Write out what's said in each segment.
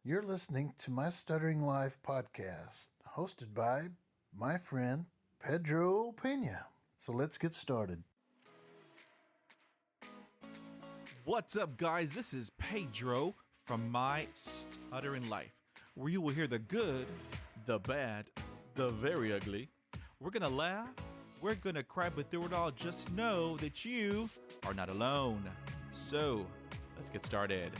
You're listening to my Stuttering Life podcast, hosted by my friend Pedro Pena. So let's get started. What's up, guys? This is Pedro from My Stuttering Life, where you will hear the good, the bad, the very ugly. We're gonna laugh, we're gonna cry, but through it all, just know that you are not alone. So, let's get started.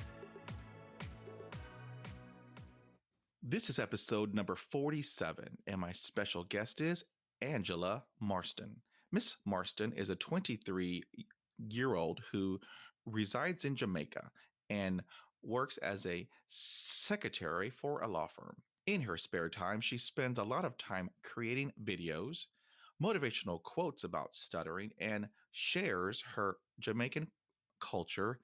This is episode number 47, and my special guest is Angella Marston. Miss Marston is a 23-year-old who resides in Jamaica and works as a secretary for a law firm. In her spare time, she spends a lot of time creating videos, motivational quotes about stuttering, and shares her Jamaican culture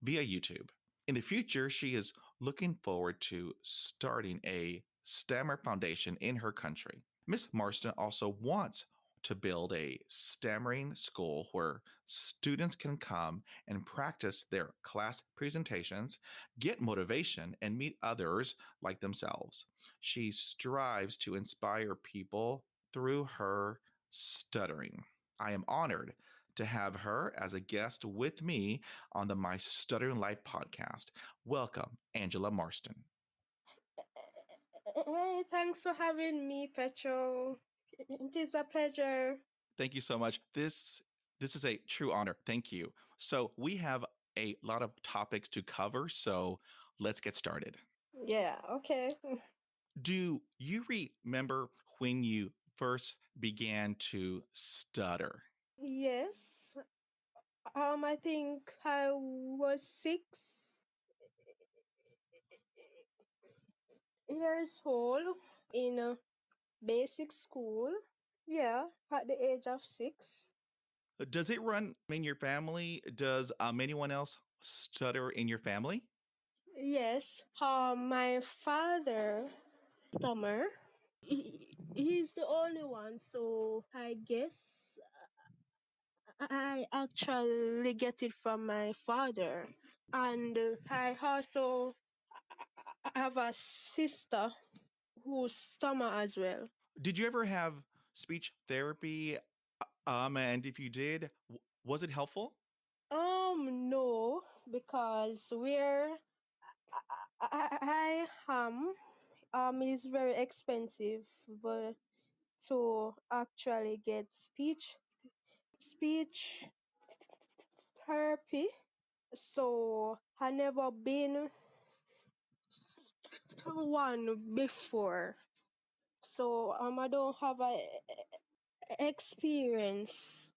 via YouTube. In the future, she is looking forward to starting a Stammer Foundation in her country. Miss Marston also wants to build a stammering school where students can come and practice their class presentations, get motivation, and meet others like themselves. She strives to inspire people through her stuttering. I am honored to have her as a guest with me on the My Stuttering Life podcast. Welcome, Angella Marston. Hey, thanks for having me, Petro. It is a pleasure. Thank you so much. This is a true honor. Thank you. So we have a lot of topics to cover, so let's get started. Yeah, okay. Do you remember when you first began to stutter? Yes. I think I was 6 years old in a basic school. Yeah, at the age of 6. Does it run in your family? Does anyone else stutter in your family? Yes. My father, Stammer, he's the only one, so I guess I actually get it from my father. And I also have a sister who's stammer as well. Did you ever have speech therapy? And if you did, was it helpful? No, because where I am, is very expensive, but to actually get speech therapy. So I never been to one before. So I don't have a experience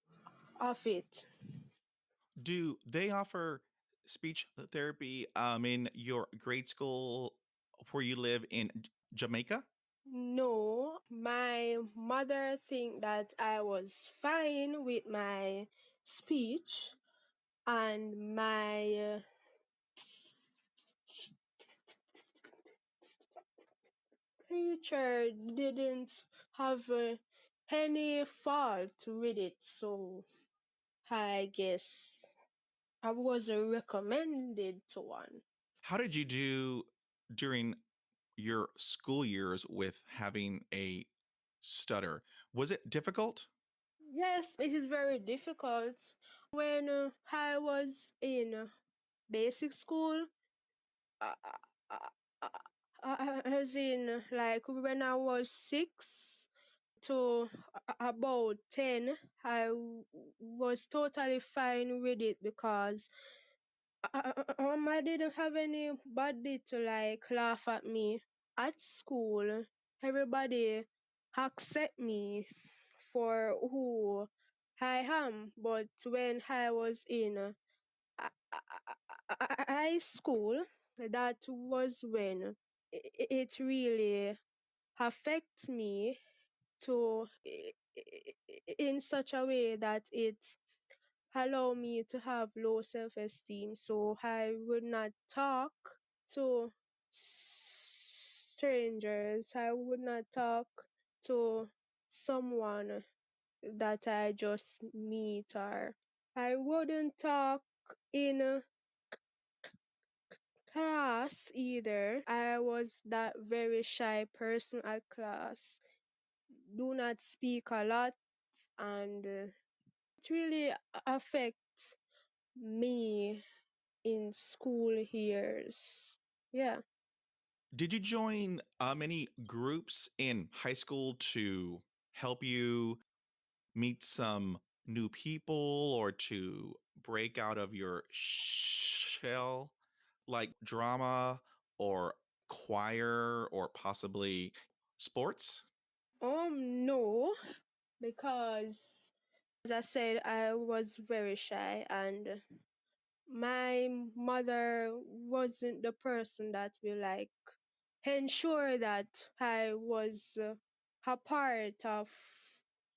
of it. Do they offer speech therapy in your grade school where you live in Jamaica? No, my mother think that I was fine with my speech, and my teacher didn't have any fault with it. So I guess I wasn't recommended to one. How did you do during your school years with having a stutter? Was it difficult? Yes, it is very difficult. When I was in basic school, uh, uh, uh, as in like when I was 6 to about 10, was totally fine with it because I didn't have anybody to like laugh at me at school. Everybody accept me for who I am. But when I was in high school, that was when it really affect me to in such a way that it allow me to have low self-esteem. So I would not talk to strangers. I would not talk to someone that I just meet, or I wouldn't talk in class either. I was that very shy person at class. Do not speak a lot, and it really affects me in school years. Yeah. Did you join any groups in high school to help you meet some new people or to break out of your shell, like drama or choir or possibly sports? No, because as I said, I was very shy, and my mother wasn't the person that will like ensure that I was a part of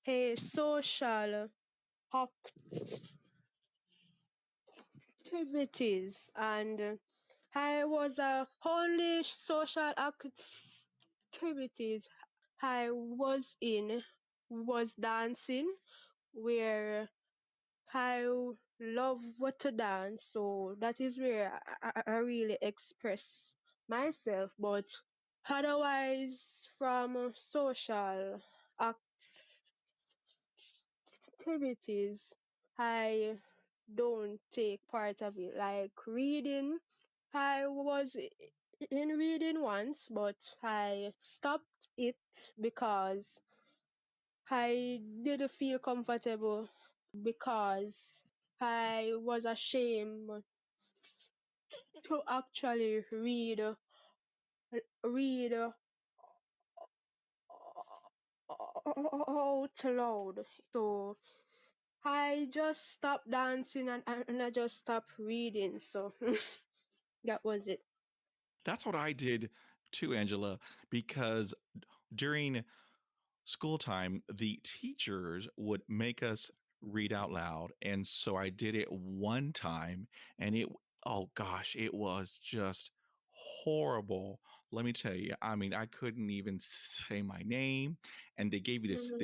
a social activities, and I was only social activities I was in was dancing, where I love what to dance, so that is where I really express myself. But otherwise, from social activities, I don't take part of it. Like reading, I was in reading once, but I stopped it because I didn't feel comfortable because I was ashamed to actually read out loud. So I just stopped dancing, and I just stopped reading. So that was it. That's what I did too, Angela, because during school time, the teachers would make us read out loud. And so I did it one time and oh gosh, it was just horrible. Let me tell you, I mean, I couldn't even say my name. And they gave you Mhm.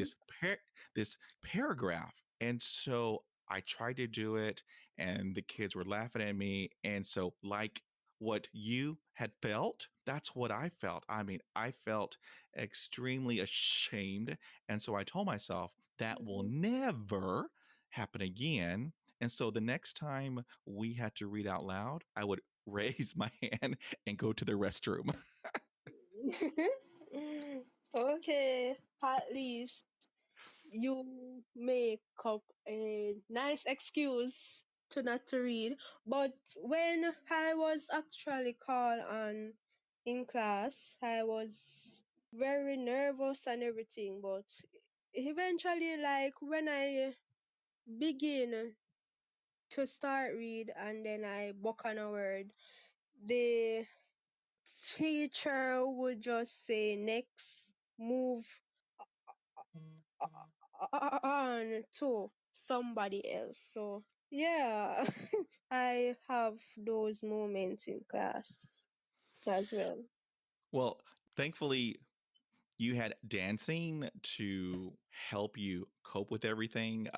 this paragraph. And so I tried to do it and the kids were laughing at me. And so, like what you had felt, that's what I felt. I mean, I felt extremely ashamed. And so I told myself that will Mhm. never happen again. And so the next time we had to read out loud, I would raise my hand and go to the restroom. Okay, at least you make up a nice excuse to not to read. But when I was actually called on in class, I was very nervous and everything. But eventually, like when I begin to start read and then I book on a word, the teacher would just say next, move on to somebody else. So yeah, I have those moments in class as well. Well, thankfully, you had dancing to help you cope with everything.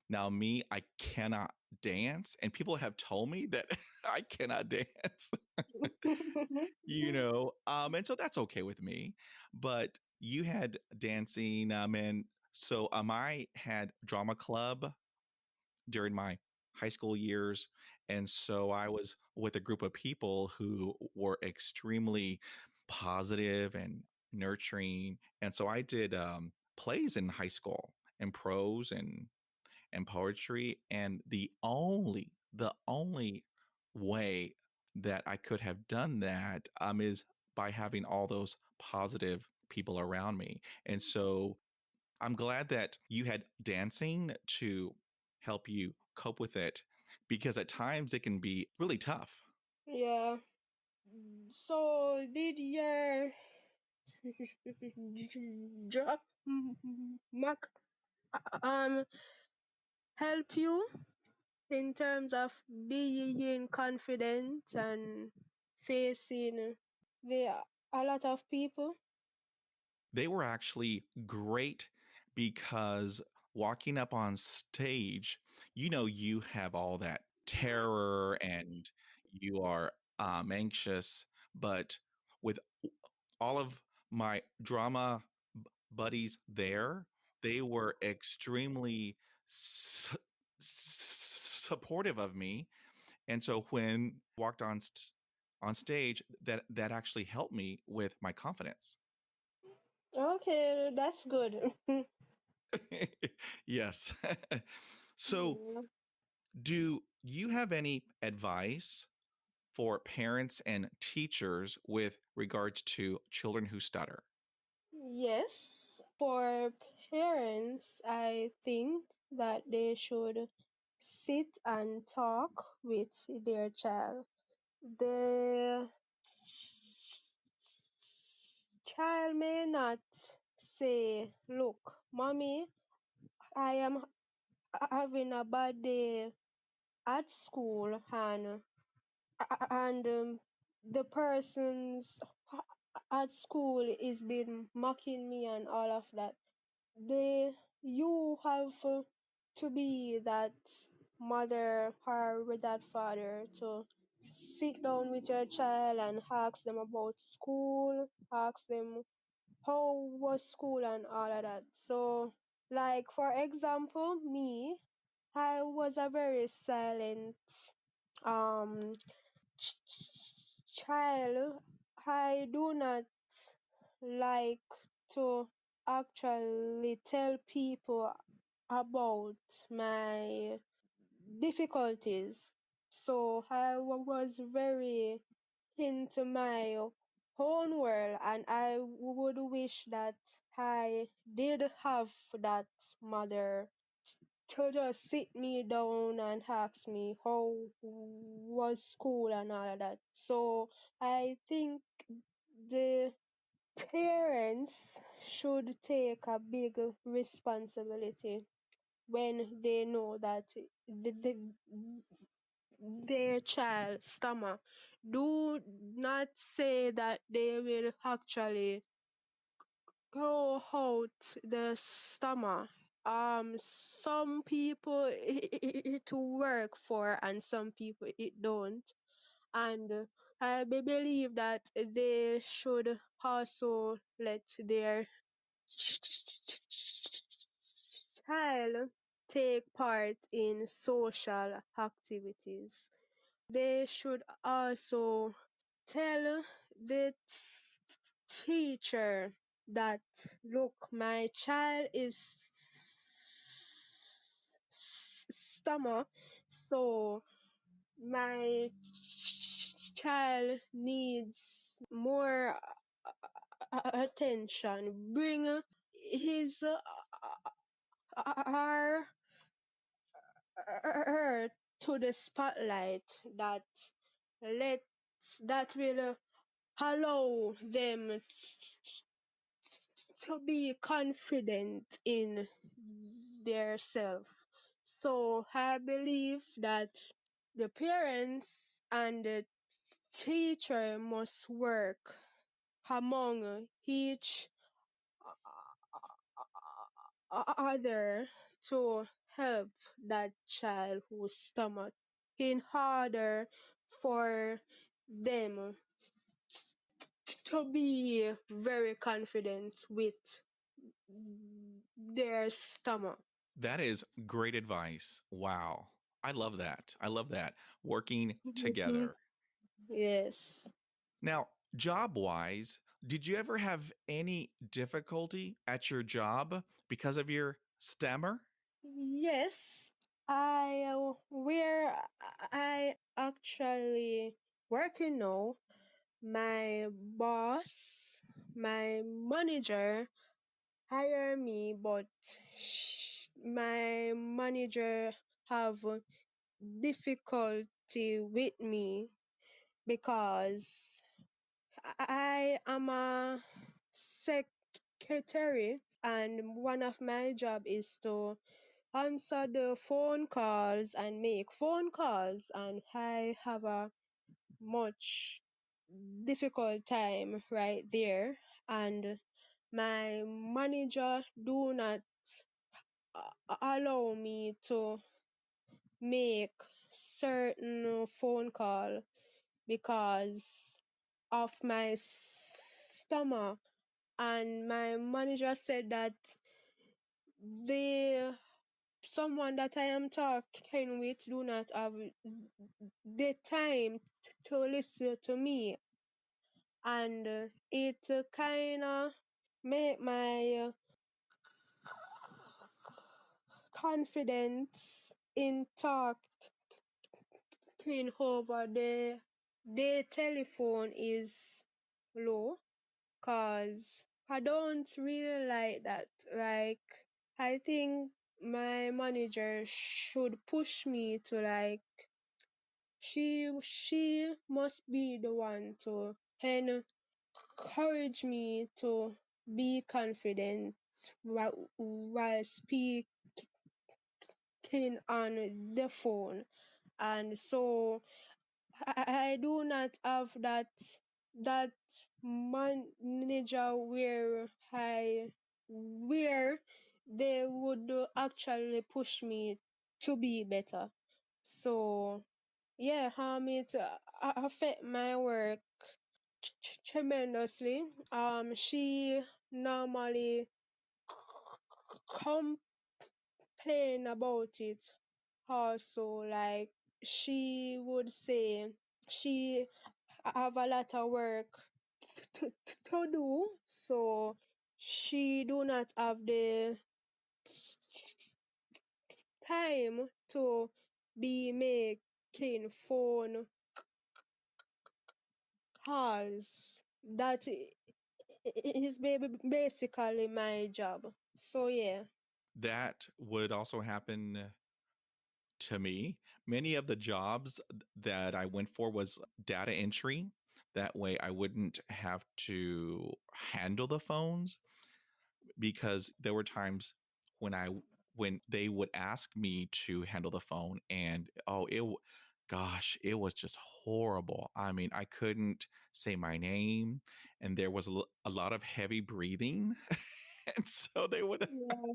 Now, me, I cannot dance, and people have told me that I cannot dance. And so that's okay with me. But you had dancing, and so I had drama club during my high school years, and so I was with a group of people who were extremely positive and nurturing, and so I did plays in high school and prose and poetry. And the only way that I could have done that is by having all those positive people around me. And so I'm glad that you had dancing to help you cope with it because at times it can be really tough. Yeah. So did your drop mark um help you in terms of being confident and facing the a lot of people? They were actually great because walking up on stage, you have all that terror and you are I'm anxious, but with all of my drama buddies there, they were extremely supportive of me. And so when walked on stage, that actually helped me with my confidence. Okay, that's good. Yes. So, Yeah. do you have any advice for parents and teachers with regards to children who stutter? Yes, for parents, I think that they should sit and talk with their child. The child may not say, "Look, mommy, I am having a bad day at school, and the persons at school is been mocking me and all of that." They You have to be that mother or that father to sit down with your child and ask them about school, ask them how was school and all of that. So, like for example, me, I was a very silent um child. I do not like to actually tell people about my difficulties. So I was very into my own world, and I would wish that I did have that mother to just sit me down and ask me how was school and all of that. So I think the parents should take a big responsibility when they know that their child stammer. Do not say that they will actually grow out the stammer. Some people it work for, and some people it don't. And I believe that they should also let their child take part in social activities. They should also tell the teacher that, look, my child is stammer, so my child needs more attention. Bring his her to the spotlight that let that will allow them to be confident in their self. So I believe that the parents and the teacher must work among each other to help that child who's stomach in order for them to be very confident with their stomach. That is great advice. Wow. I love that. I love that. Working Mhm. together. Yes. Now, job wise, did you ever have any difficulty at your job because of your stammer? Yes. Where I actually working now, my boss, my manager hire me, but my manager have difficulty with me because I am a secretary, and one of my job is to answer the phone calls and make phone calls, and I have a much difficult time right there, and my manager do not allow me to make certain phone call because of my stomach. And my manager said that the someone that I am talking with do not have the time to listen to me, and it kind of make my confidence in talking over the telephone is low, cause I don't really like that. Like, I think my manager should push me to, like, she must be the one to encourage me to be confident while speaking on the phone. And so I do not have that manager where they would actually push me to be better. So yeah, it affect my work tremendously. She normally complain about it also. Like, she would say she have a lot of work to do, so she do not have the time to be making phone calls. That is basically my job. So yeah. That would also happen to me. Many of the jobs that I went for was data entry. That way I wouldn't have to handle the phones, because there were times when when they would ask me to handle the phone, and gosh, it was just horrible. I mean, I couldn't say my name, and there was a lot of heavy breathing. And so Yeah.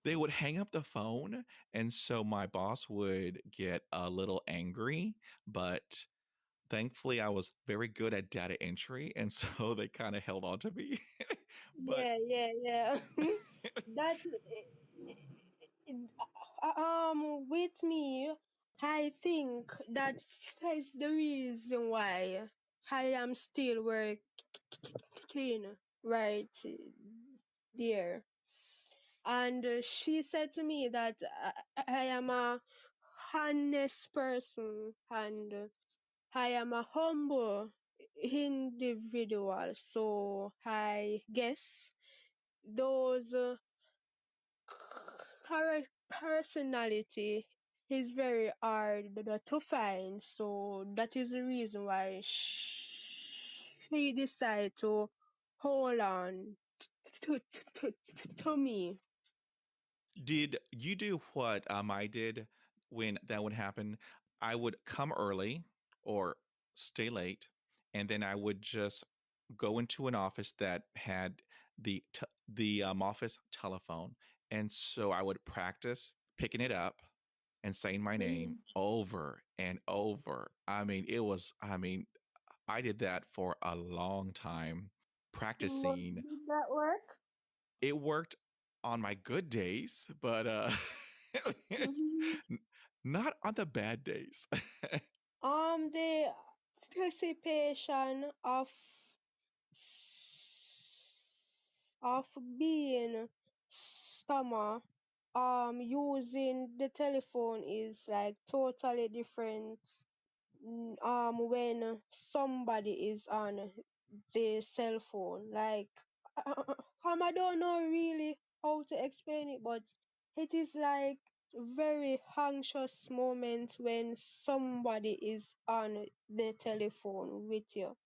they would hang up the phone, and so my boss would get a little angry, but thankfully I was very good at data entry, and so they kind of held on to me. But Yeah. That with me, I think that is the reason why I am still working right there. And she said to me that I am a honest person, and I am a humble individual. So I guess those personality is very hard to find. So that is the reason why she decided to hold on to, to, to me. did you do what I did when that would happen? I would come early or stay late, and then I would just go into an office that had the office telephone, and so I would practice picking it up and saying my name Mm. over and over. I mean, I did that for a long time, practicing. Did that work? It worked on my good days, but Mhm. n- not on the bad days. The anticipation of being stammer using the telephone is like totally different when somebody is on the cell phone. Like, I don't know really how to explain it, but it is like very anxious moment when somebody is on the telephone with you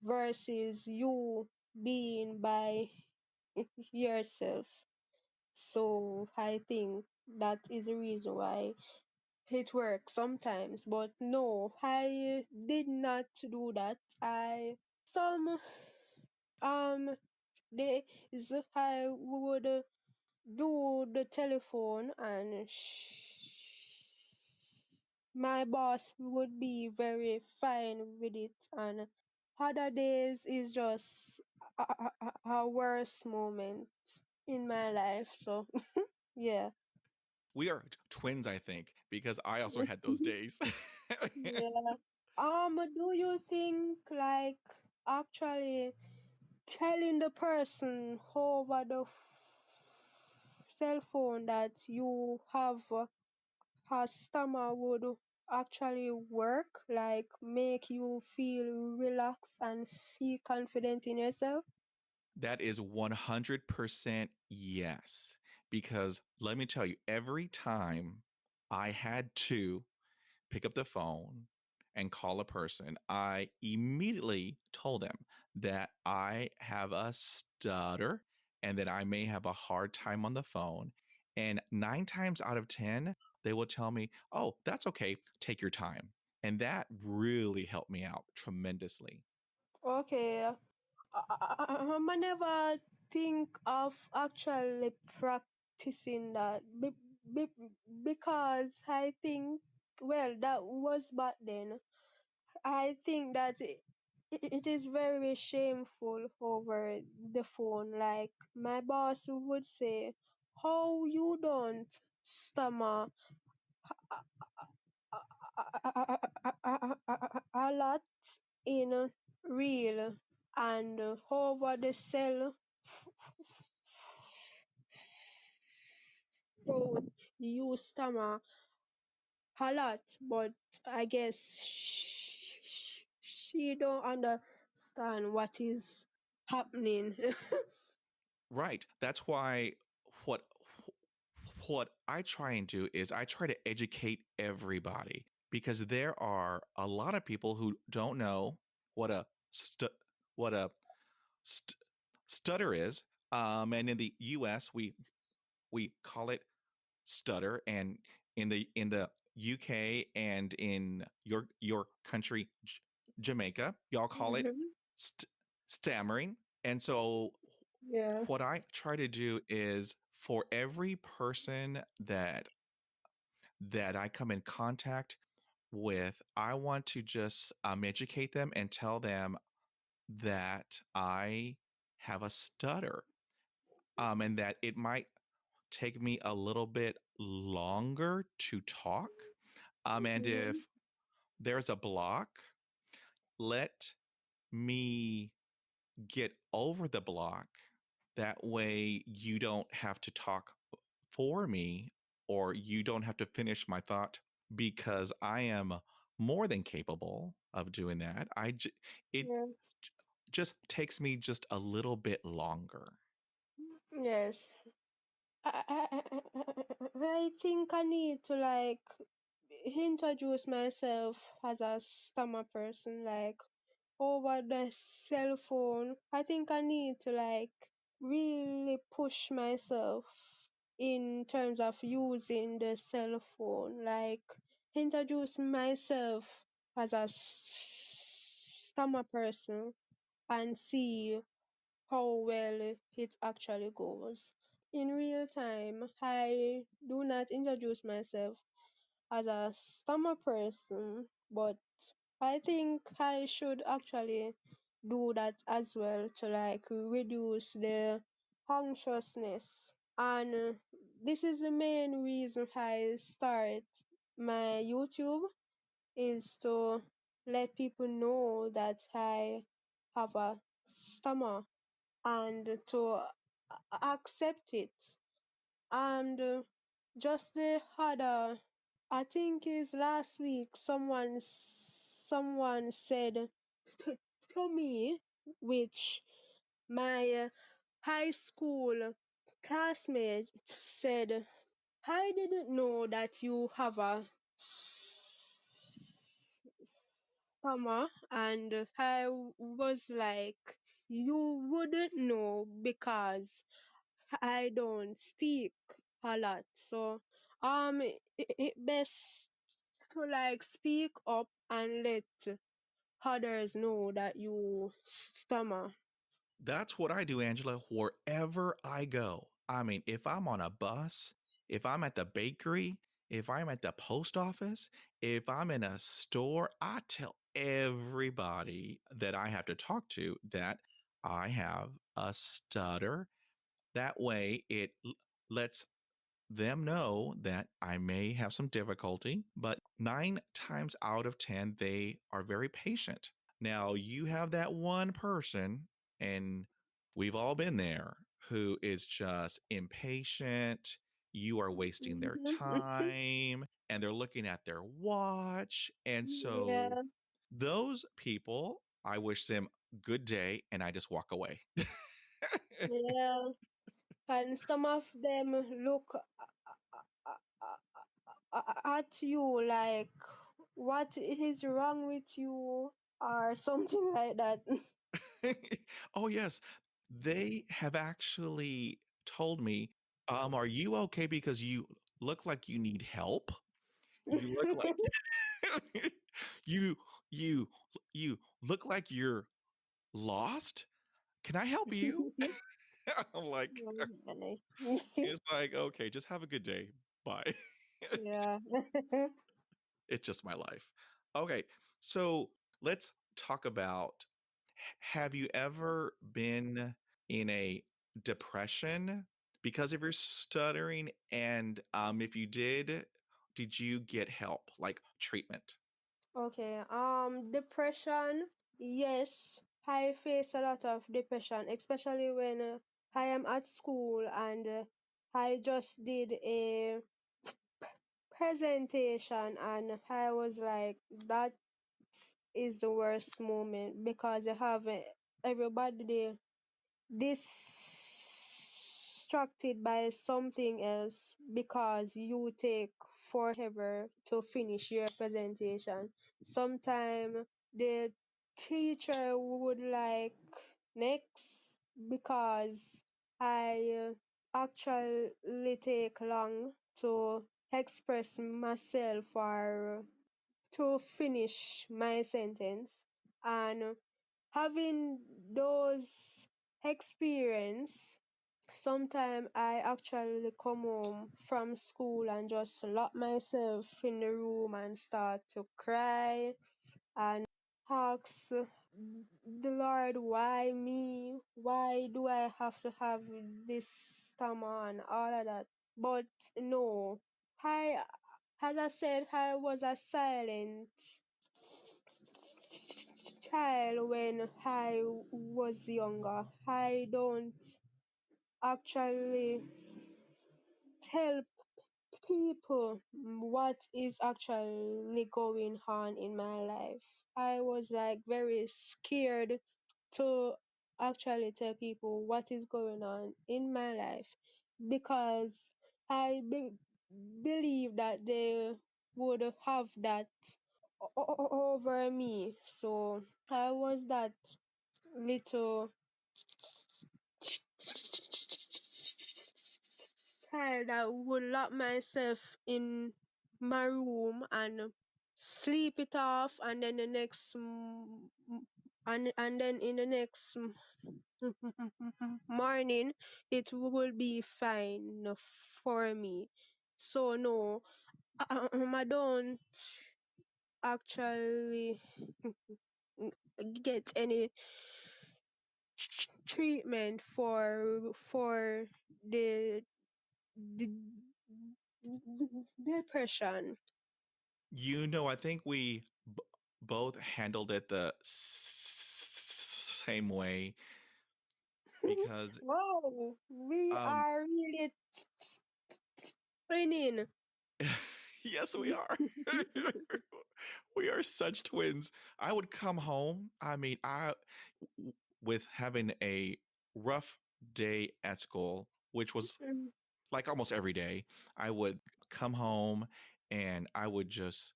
versus you being by yourself. So I think that is the reason why it works sometimes. But no, I did not do that. I some days I would do the telephone and my boss would be very fine with it, and other days is just a worse moment in my life. So yeah. We are twins, I think, because I also had those days. Yeah. Do you think like actually telling the person over the cell phone that you have a stammer would actually work, like make you feel relaxed and feel confident in yourself? That is 100% yes. Because let me tell you, every time I had to pick up the phone and call a person, I immediately told them that I have a stutter and that I may have a hard time on the phone. And 9 times out of 10, they will tell me, oh, that's okay. Take your time. And that really helped me out tremendously. Okay. I never think of actually practicing that be, because I think, well, that was back then. I think that it is very shameful over the phone. Like my boss would say, "How you don't stammer a lot in real and over the cell phone you stammer a lot." But I guess she don't understand what is happening. Right. That's why what what I try and do is I try to educate everybody because there are a lot of people who don't know what a what a st- stutter is. And in the U.S. we call it stutter, and in the UK and in your country, Jamaica, y'all call it Mhm. st- stammering. And so Yeah. what I try to do is for every person that I come in contact with, I want to just educate them and tell them that I have a stutter, and that it might take me a little bit longer to talk. And Mhm. if there's a block, let me get over the block. That way, you don't have to talk for me, or you don't have to finish my thought because I am more than capable of doing that. It Yeah. just takes me just a little bit longer. Yes. I think I need to like introduce myself as a stammer person, like over the cell phone. I think I need to like really push myself in terms of using the cell phone, like introduce myself as a stammer person and see how well it actually goes. In real time, I do not introduce myself as a stammer person, but I think I should actually do that as well to like reduce the anxiousness. And this is the main reason I start my YouTube, is to let people know that I have a stammer and to accept it. And just the other, I think is last week, someone said to me, which my high school classmate said, "I didn't know that you have a summer," and I was like, "You wouldn't know because I don't speak a lot." So it best to like speak up and let others know that you stammer. That's what I do, Angela, wherever I go. I mean, if I'm on a bus, if I'm at the bakery, if I'm at the post office, If I'm in a store, I tell everybody that I have to talk to that I have a stutter. That way, it lets them know that I may have some difficulty, but 9 times out of 10, they are very patient. Now, you have that one person, and we've all been there, who is just impatient. You are wasting their time, and they're looking at their watch. And so, Yeah, those people, I wish them good day, and I just walk away. yeah. And some of them look at you like, what is wrong with you? Or something like that. Oh, yes. They have actually told me, are you okay? Because you look like you need help. You look like you you you look like you're lost. Can I help you? I'm like, Okay. it's like, okay, just have a good day. Bye. Yeah. It's just my life. Okay, so let's talk about, have you ever been in a depression because of your stuttering? And if you did you get help, like treatment? Okay. Depression. Yes, I face a lot of depression, especially when I am at school and I just did a presentation and I was like, that is the worst moment because I have everybody there distracted by something else because you take forever to finish your presentation. Sometimes the teacher would like next because I actually take long to express myself or to finish my sentence, and having those experience, sometimes I actually come home from school and just lock myself in the room and start to cry and ask the Lord, why me? Why do I have to have this stammer and all of that? But no, I, as I said, I was a silent child when I was younger. I don't actually tell people what is actually going on in my life. I was like very scared to actually tell people what is going on in my life because I believe that they would have that over me. So I was that little child that would lock myself in my room and sleep it off, and then the next and then in the next morning it will be fine for me. So no, I don't actually get any treatment for the, the depression. I think we both handled it the same way because Wow, we um are really twinning. yes, we are. We are such twins. I would come home. I mean, with having a rough day at school, which was like almost every day, I would come home and I would just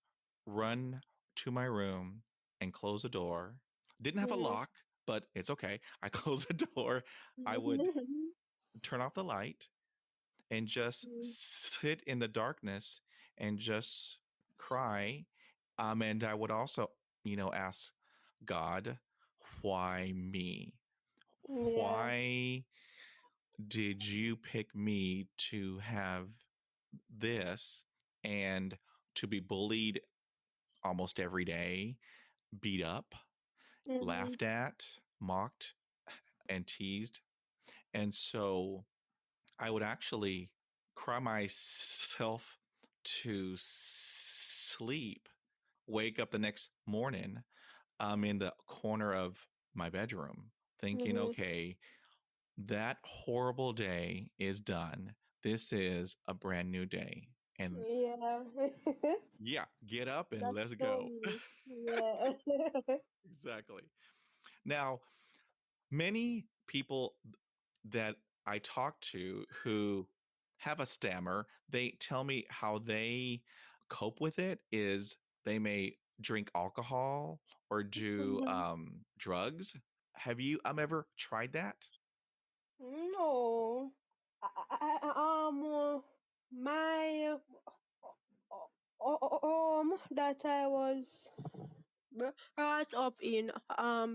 run to my room and close the door. Didn't have a lock, but it's okay. I closed the door. I would turn off the light and just sit in the darkness and just cry. And I would also, ask God, why me? Yeah, Why did you pick me to have this and to be bullied almost every day, beat up, Mhm. laughed at, mocked, and teased. And so I would actually cry myself to sleep, wake up the next morning. I'm in the corner of my bedroom thinking, Mhm. okay, that horrible day is done. This is a brand new day. And Yeah. yeah, get up and That's let's so go. me. Yeah. Exactly. Now, many people that I talk to who have a stammer, they tell me how they cope with it is they may drink alcohol or do Mhm. drugs. Have you ever tried that? No. My that I was brought up in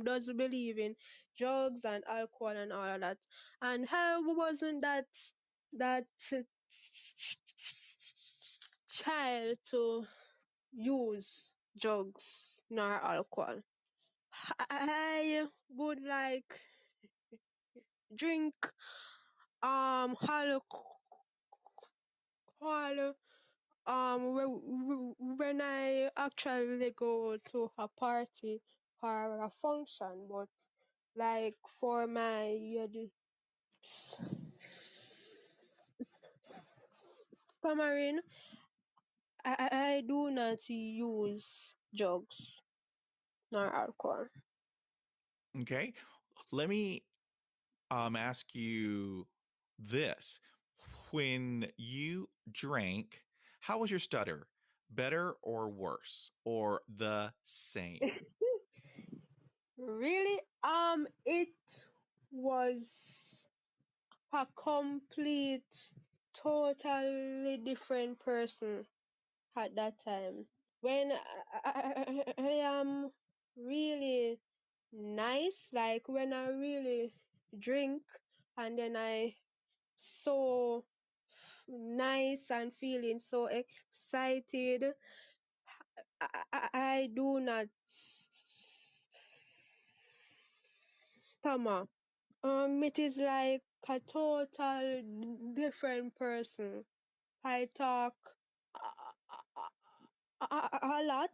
does believe in drugs and alcohol and all of that, and I wasn't that child to use drugs nor alcohol. I would like drink alcohol when I actually go to a party or a function, but like for my stammering, I do not use drugs nor alcohol. Okay. Let me ask you this. When you drank, how was your stutter? Better or worse or the same? Really, it was a complete, totally different person at that time. When I am really nice, like when I really drink and then I so nice and feeling so excited, I do not stammer. It is like a total different person. I talk a lot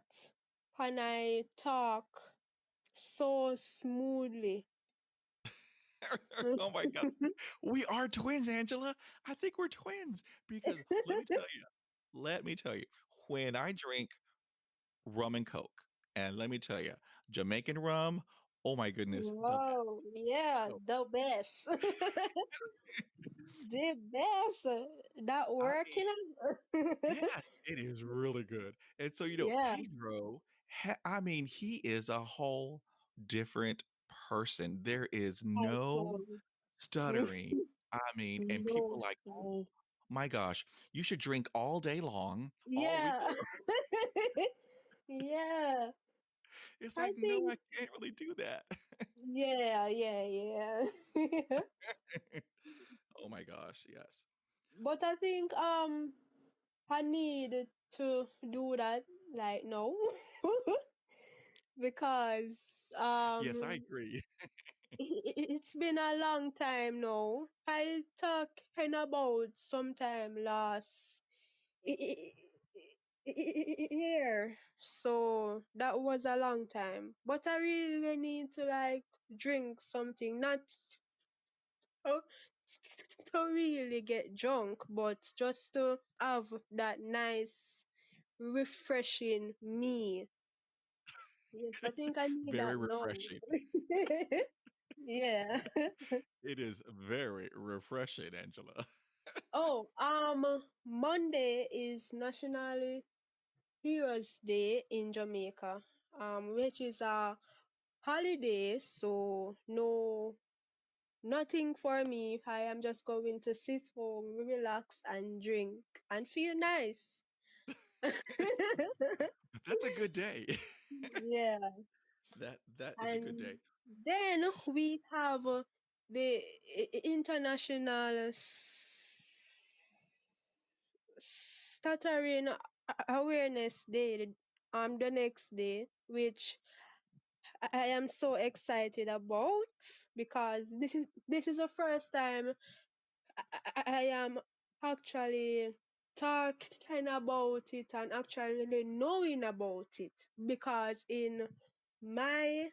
and I talk so smoothly. Oh my God. We are twins, Angela. I think we're twins because let me tell you, when I drink rum and Coke, and let me tell you, Jamaican rum, oh my goodness, the best. Wow, yeah, So, the best. The best. That I mean, working. yes, it is really good. And so, Yeah, Pedro, I mean, he is a whole different person. There is I no can. stuttering. I mean, and people No. like, oh my gosh, you should drink all day long, all week Yeah. long. Yeah. It's I like, no, think I can't really do that. yeah, yeah, yeah. Oh my gosh, yes. But I think I need to do that like no. Because Yes, I agree. it's been a long time now. I talking about sometime last year, so that was a long time. But I really need to like drink something, not to, to really get drunk, but just to have that nice, refreshing me. Yes, I think I need Very that now. refreshing. Yeah. It is very refreshing, Angela. Oh, Monday is National Heroes Day in Jamaica, which is a holiday, so no, nothing for me. I am just going to sit home, relax, and drink and feel nice. That's a good day. Yeah, That is a good and day. then we have the International Stuttering Awareness Day. the next day, which I am so excited about because this is the first time I am actually talking about it and actually knowing about it, because in my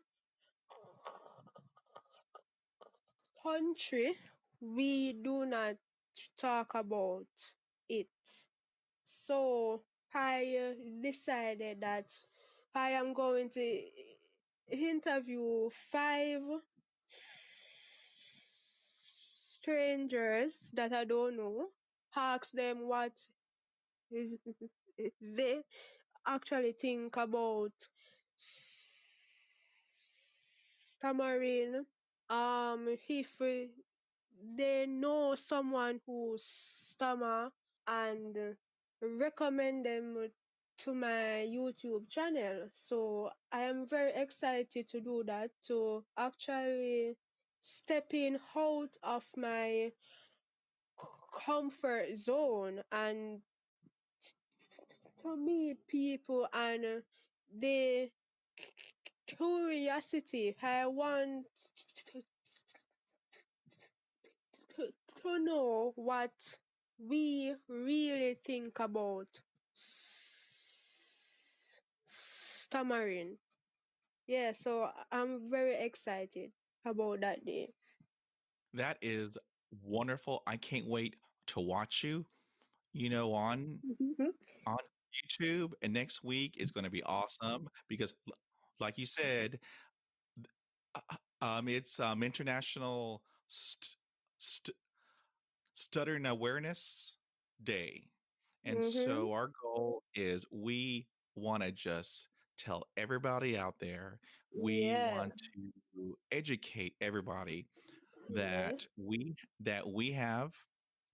country we do not talk about it. So I decided that I am going to interview five strangers that I don't know, ask them what is they actually think about stammering. If they know someone who stammer, and recommend them to my YouTube channel. So I am very excited to do that, to actually stepping out of my comfort zone and to meet people, and the curiosity I want to, to know what we really think about stammering. Yeah, so I'm very excited about that day. That is wonderful. I can't wait to watch you, on YouTube. And next week is going to be awesome because, like you said, it's International St- Stuttering Awareness Day. And Mm-hmm. so our goal is we want to just tell everybody out there, we Yeah. want to educate everybody that Yes. we have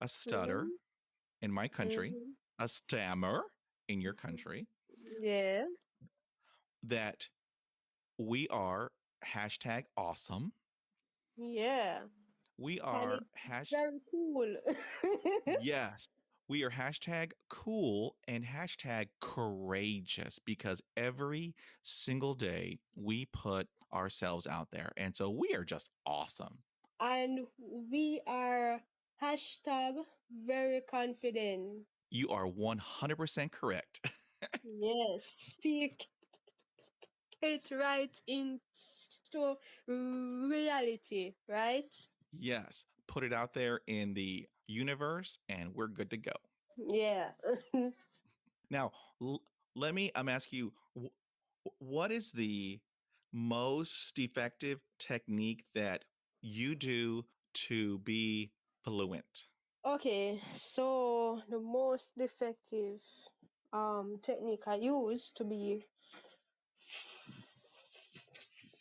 a stutter Mm-hmm. in my country, Mm-hmm. a stammer in your country, Yeah. that we are hashtag awesome. Yeah. We And are it's very cool. yes, we are hashtag cool and hashtag courageous because every single day we put ourselves out there. And so we are just awesome. And we are hashtag very confident. You are 100% correct. Yes. Speak it right into reality, right? Yes, put it out there in the universe and we're good to go. Yeah. Now, let me ask you what is the most effective technique that you do to be fluent? Okay, so the most effective technique I use to be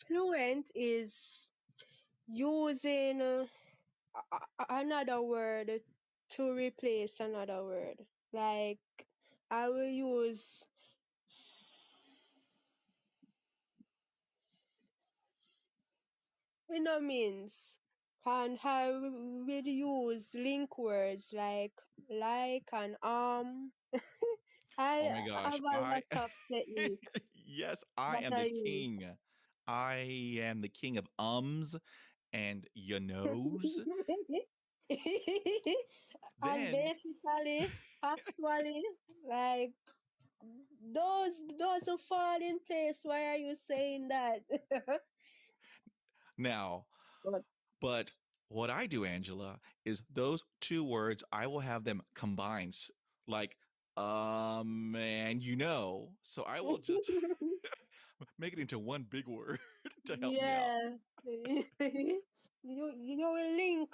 fluent is using another word to replace another word. Like I will use synonyms, and I will use link words like and Oh I my gosh, have a lot of technique yes, I that am I the use. king. I am the king of ums and you knows. And Then basically, actually, like those don't fall in place. Why are you saying that? now, But but what I do, Angela, is those two words, I will have them combined, like, and so I will just make it into one big word to help me out. yeah, you will link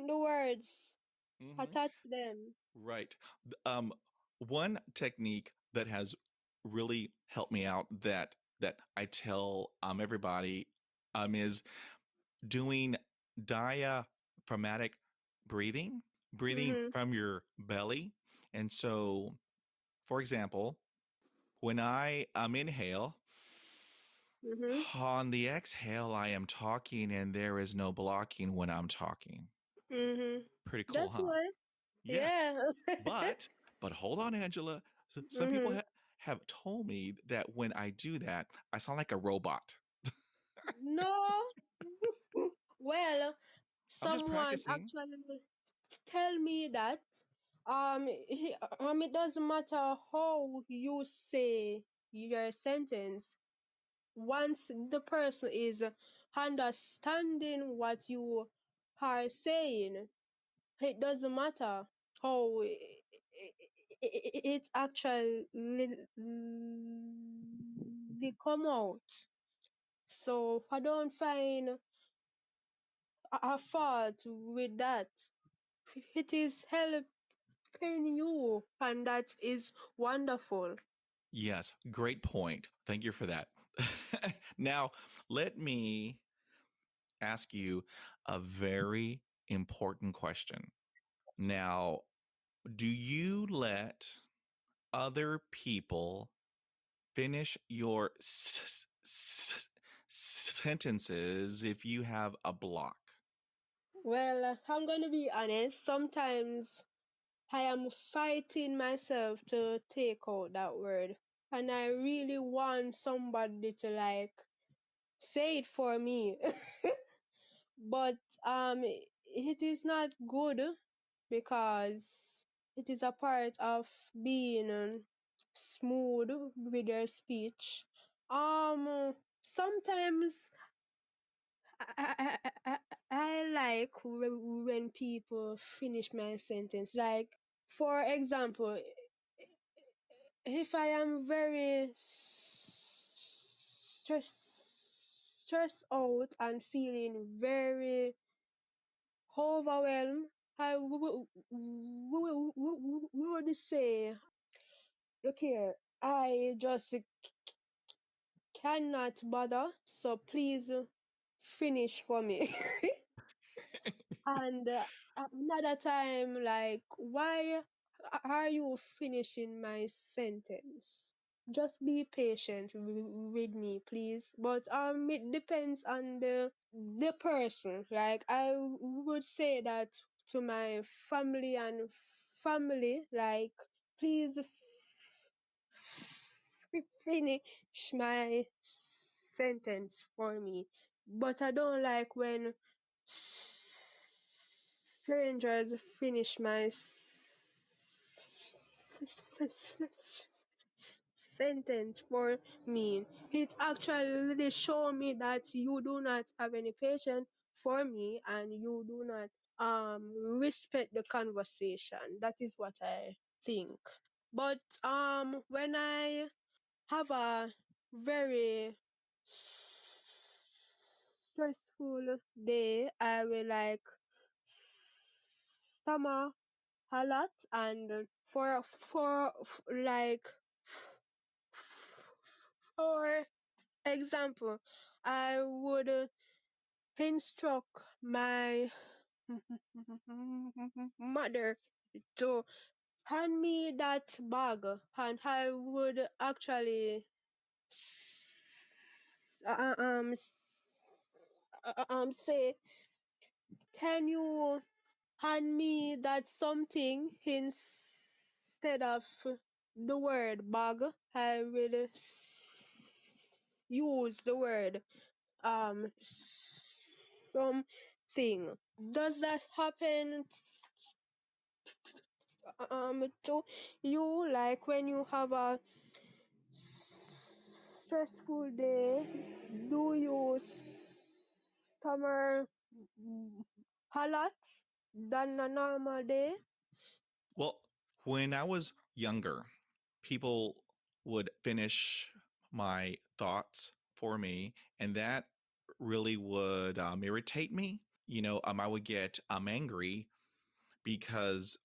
the words, Hmm. attach them. Right. One technique that has really helped me out that I tell everybody is doing diaphragmatic breathing, breathing Mhm. from your belly. And so, for example, when I inhale, Mhm. on the exhale, I am talking and there is no blocking when I'm talking. Mhm. Pretty cool, That's huh? why. Yes. Yeah. But hold on, Angela. Some people Mhm. have told me that when I do that, I sound like a robot. No. Well, I'm just someone practicing. actually tell me that it doesn't matter how you say your sentence. Once the person is understanding what you are saying, it doesn't matter how it's actually come out. So I don't find a fault with that. It is helping you, and that is wonderful. Yes, great point. Thank you for that. Now, let me ask you a very important question. Now, do you let other people finish your sentences if you have a block? Well, I'm gonna be honest, sometimes I am fighting myself to take out that word, and I really want somebody to like say it for me. But it is not good because it is a part of being smooth with your speech. Sometimes I like when people finish my sentence. Like, for example, if I am very stressed out and feeling very overwhelmed, I would say, look here, I just cannot bother, so please finish for me. And another time, like, why are you finishing my sentence? Just be patient with me, please. But it depends on the person. Like, I would say that to my family and family, like, please finish my sentence for me. But I don't like when strangers finish my sentence for me. It actually show me that you do not have any patience for me and you do not respect the conversation. That is what I think. But when I have a very stressful day, I will like stammer a lot, and like for example, I would instruct my mother to hand me that bag, and I would actually say, can you hand me that something instead of the word bag? I will use the word something. Does that happen to you, like when you have a stressful day? Do you stammer a lot than a normal day? Well, when I was younger, people would finish my thoughts for me, and that really would irritate me. I would get angry because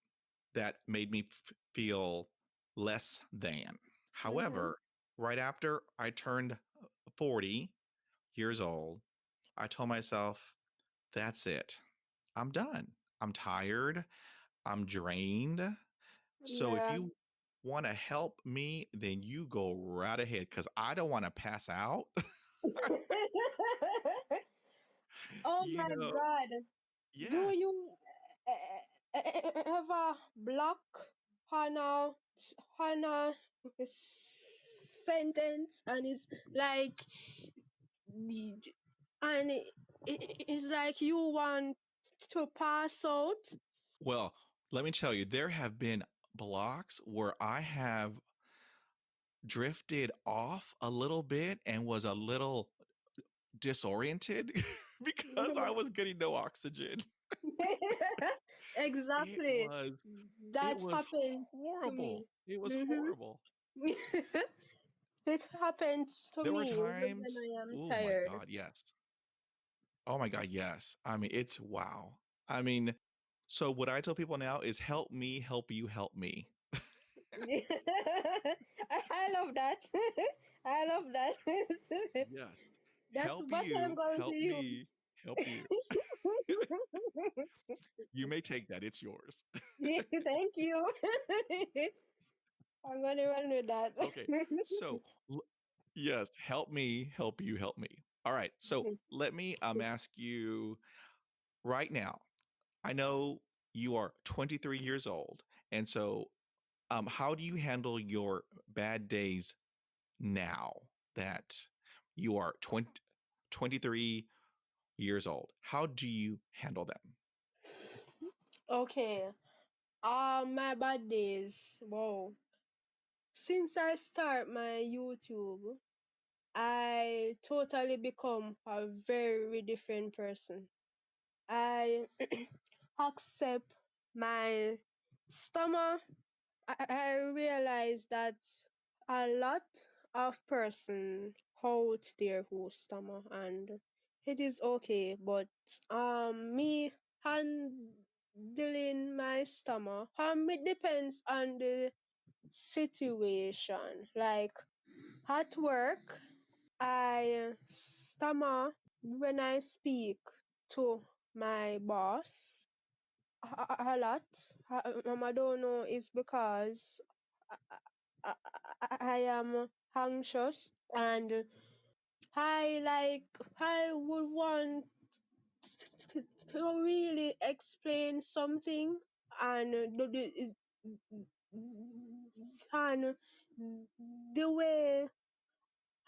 that made me feel less than. Mm-hmm. However, right after I turned 40 years old, I told myself, that's it. I'm done. I'm tired. I'm drained. So if Yeah. you want to help me, then you go right ahead because I don't want to pass out. Oh you my know, God. Do yes. you ever block on a sentence, and it's like, and it's like you want to pass out. Well, let me tell you, there have been blocks where I have drifted off a little bit and was a little disoriented because I was getting no oxygen. It Exactly. was it That was happened to me. horrible. It was Hmm. horrible. It happened to There were me even when times, I am oh my tired. God, yes. Oh my God, yes. I mean, it's wow. I mean, so what I tell people now is help me, help you, help me. I love that. I love that. Yes. That's Help what I'm you, going to help me, use. help you. You may take that. It's yours. Thank you. I'm going to run with that. Okay. So, yes, help me, help you, help me. All right. So, let me ask you right now. I know you are 23 years old. And so, how do you handle your bad days now that you are 23 years old? How do you handle them? Okay. My bad days. Wow. Since I start my YouTube, I totally become a very different person. I accept my stomach. I realize that a lot of person out there who stomach, and it is okay, but me handling my stomach, it depends on the situation. Like at work, I stammer when I speak to my boss a lot. I don't know, it's because I, I am anxious, and I would want to really explain something, and and the way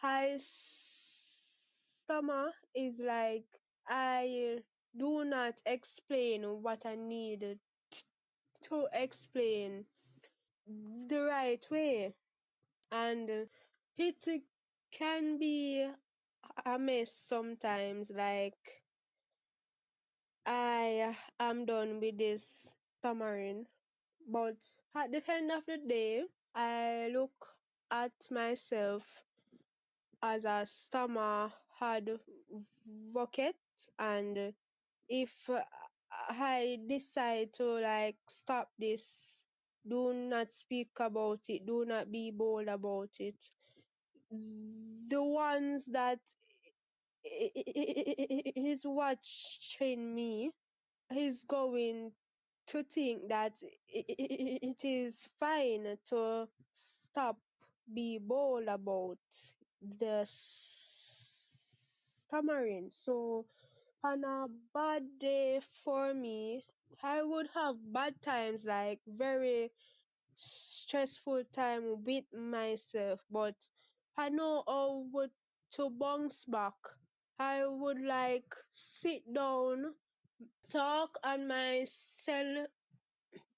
I stammer is like I do not explain what I needed to explain the right way, and it can be a mess sometimes. Like I am done with this stammering, but at the end of the day, I look at myself as a stammer advocate, and if I decide to like stop this, do not speak about it, do not be bold about it, the ones that is watching me is going to think that it is fine to stop, be bold about the stammering. So on a bad day for me, I would have bad times, like very stressful time with myself, but I know how to bounce back. I would like sit down, talk on myself.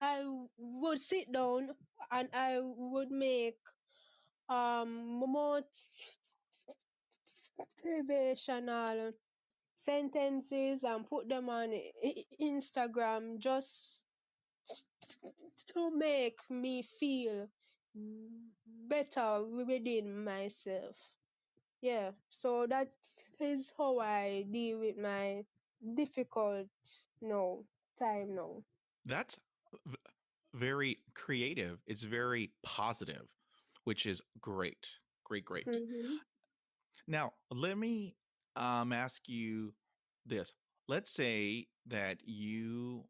I would sit down and I would make motivational sentences and put them on Instagram, just to make me feel better within myself. Yeah, so that is how I deal with my difficult no time now. That's v- very creative. It's very positive, which is great. Great, great. Mm-hmm. Now, let me ask you this. Let's say that you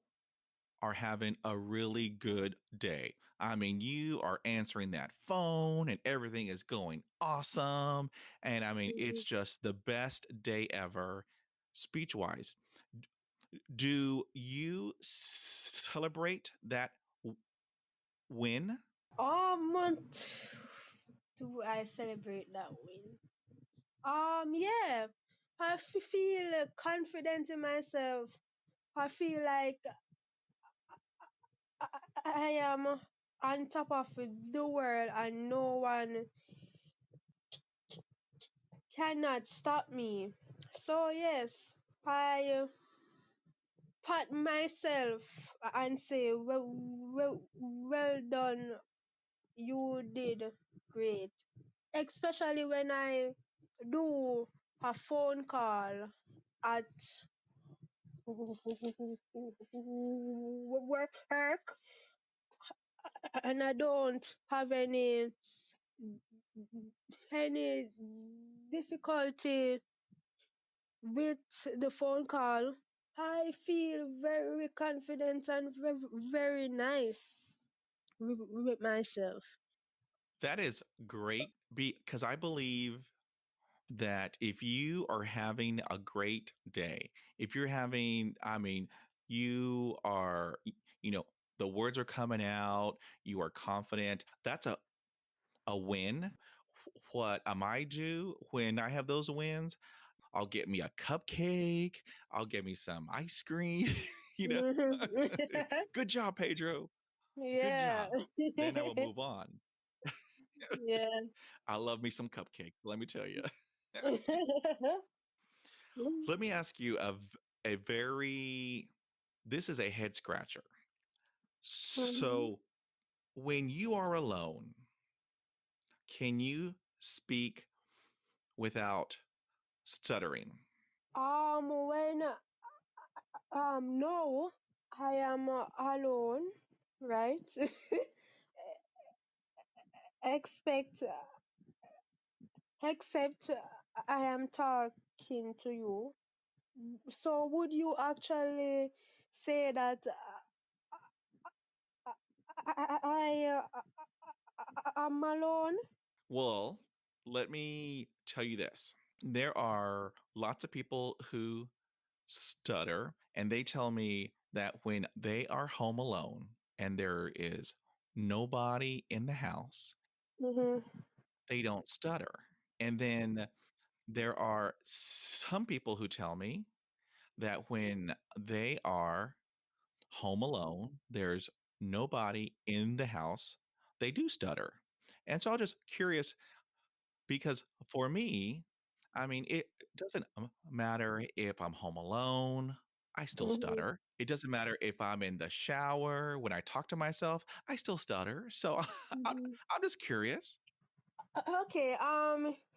are having a really good day. I mean, you are answering that phone and everything is going awesome. And I mean, it's just the best day ever, speech wise. Do you celebrate that win? Um, do I celebrate that win? Yeah, feel confident in myself. I feel like I am on top of the world and no one cannot stop me. So yes, I pat myself and say, well done, you did great. Especially when I do a phone call at work and I don't have any difficulty with the phone call. I feel very confident and very nice with myself. That is great because I believe that if you are having a great day, if you're having, I mean, you are, you know, the words are coming out, you are confident. That's a win. What am I do when I have those wins? I'll get me a cupcake. I'll get me some ice cream. you know, good job, Pedro. Good Yeah. job. Then I will move on. Yeah. I love me some cupcake. Let me tell you. Let me ask you a very, this is a head scratcher. Mhm. So when you are alone, can you speak without stuttering? When no, I am alone, right? Expect Except I am talking to you. So would you actually say that I'm alone? Well, let me tell you this. There are lots of people who stutter, and they tell me that when they are home alone and there is nobody in the house, Mm-hmm. they don't stutter. And then there are some people who tell me that when they are home alone, there's nobody in the house, they do stutter. And so I'm just curious because for me, I mean, it doesn't matter if I'm home alone, I still Mm-hmm. stutter. It doesn't matter if I'm in the shower, when I talk to myself, I still stutter. So Mm-hmm. I'm just curious. Okay,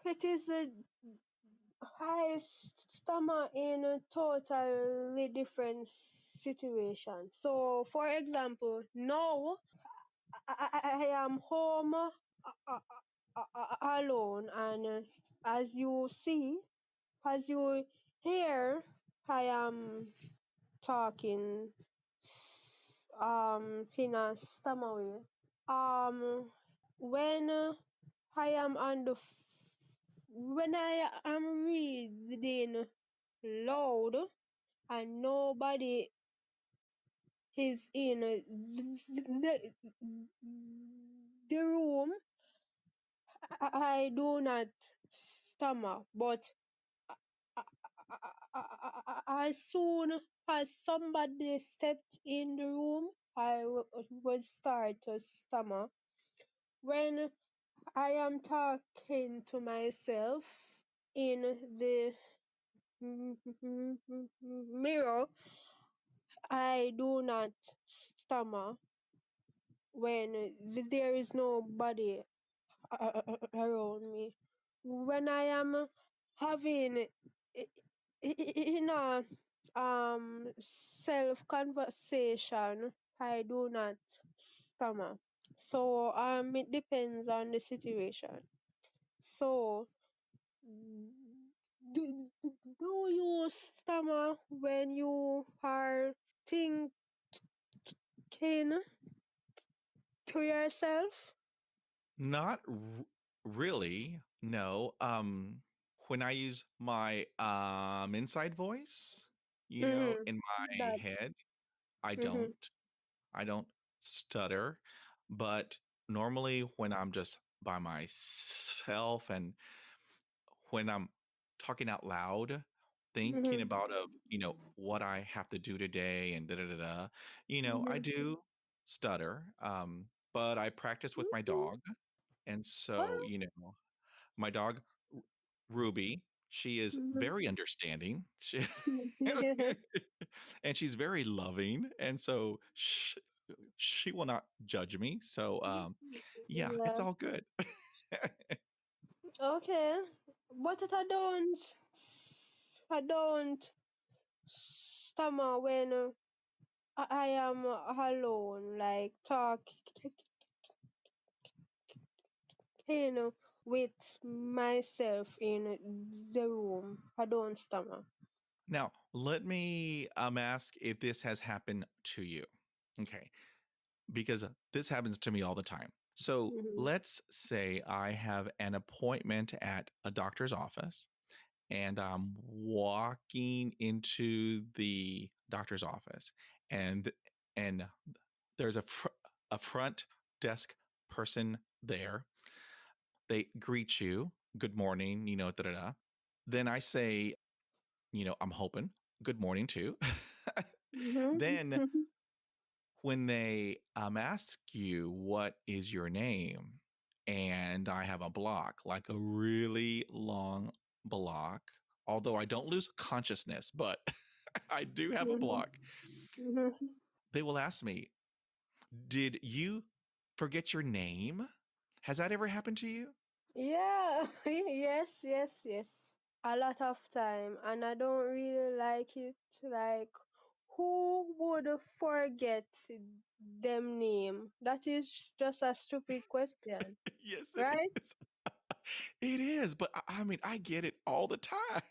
it is I stammer in a totally different situation. So, for example, now I am home alone, and as you see, as you hear, I am talking in a stammer way. When I am on the when I am reading loud and nobody is in the room, I do not stammer. But as soon as somebody stepped in the room, I would start to stammer. When I am talking to myself in the mirror, I do not stammer when there is nobody around me. When I am having in a self conversation, I do not stammer. So it depends on the situation. So do you stammer when you are thinking to yourself? Not really. No. When I use my inside voice, Mm-hmm. in my That. head, I Mm-hmm. don't. I don't stutter, but normally when I'm just by myself, and when I'm talking out loud, thinking Mhm. about what I have to do today and da da da da, I Mhm. do stutter. But I practice with my Mhm. dog, and so Oh. my dog Ruby, she is Mhm. very understanding. She Yeah. and she's very loving, and so she will not judge me. So yeah, it's Yeah. all good. Okay. But I don't stammer when I am alone, like talking with myself in the room. I don't stammer. Now, let me ask if this has happened to you. Okay, because this happens to me all the time. So Mhm. let's say I have an appointment at a doctor's office, and I'm walking into the doctor's office, and and there's a front desk person there. They greet you, good morning, da da da. Then I say, I'm hoping good morning too. Mhm. Then when they ask you what is your name, and I have a block, like a really long block, although I don't lose consciousness, but I do have a Mhm. block. Mhm. They will ask me, did you forget your name? Has that ever happened to you? Yeah. Yes, yes, yes. A lot of time, and I don't really like it. Like, who would forget them name? That is just a stupid question, Yes, it right? is. It is, but I mean, I get it all the time.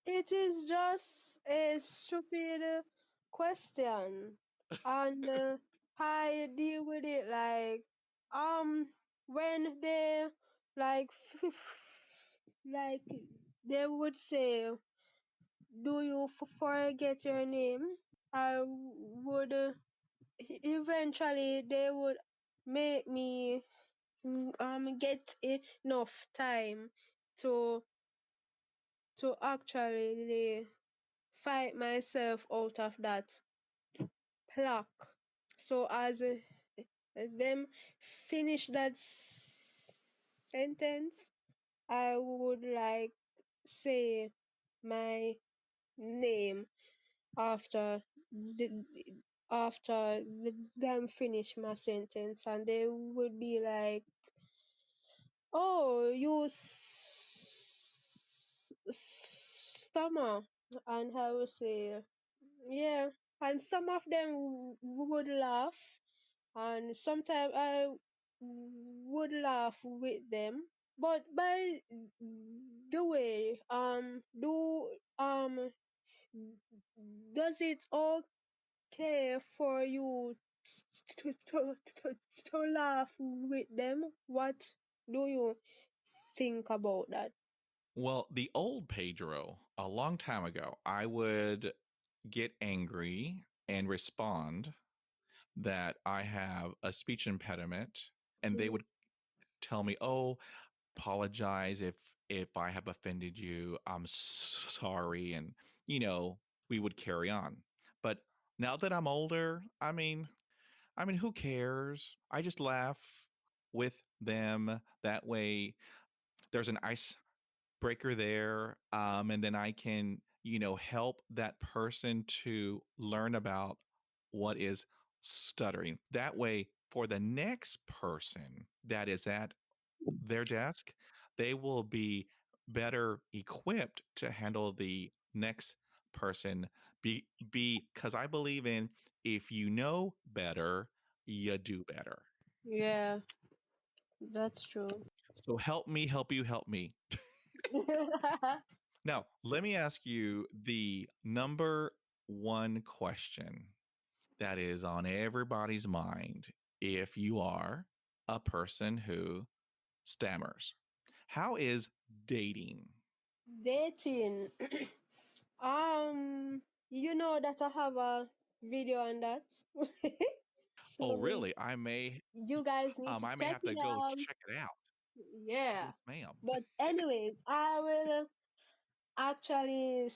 It is just a stupid question, and I deal with it like when they like like they would say, "Do you forget your name?" I would eventually they would make me get enough time to actually fight myself out of that plaque. So as them finish that sentence, I would like say my name after the, them finish my sentence, and they would be like, "Oh, you stammer," and I will say, "Yeah." And some of them would laugh, and sometimes I would laugh with them. But by the way, does it okay for you to laugh with them? What do you think about that? Well, the old Pedro, a long time ago, I would get angry and respond that I have a speech impediment, and they Mhm. would tell me, "Oh, apologize if I have offended you. I'm sorry," and we would carry on. But now that I'm older, I mean, who cares? I just laugh with them. That way, there's an icebreaker there, and then I can, help that person to learn about what is stuttering. That way, for the next person that is at their desk, they will be better equipped to handle the next person. Because I believe in, if you know better, you do better. Yeah, that's true. So help me, help you, help me. Now, let me ask you the number one question that is on everybody's mind if you are a person who stammers. How is dating? Dating. You know that I have a video on that. Oh, So really? you guys need to I may check have to it go out. check it out. Yeah. Yes, ma'am. But anyways, I will actually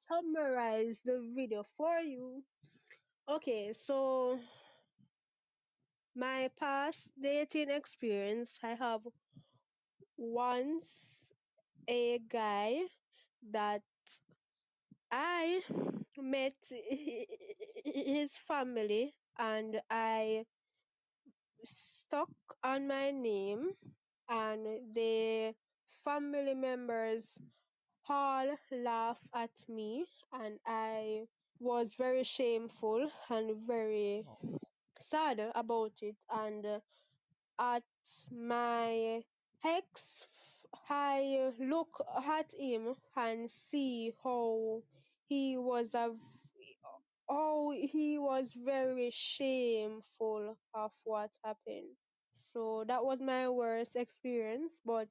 summarize the video for you. Okay, so my past dating experience, I have once a guy that I met his family and I stuck on my name, and the family members all laugh at me, and I was very shameful and very Oh, sad about it. And at my ex, I look at him and see he was a he was very shameful of what happened. So that was my worst experience. But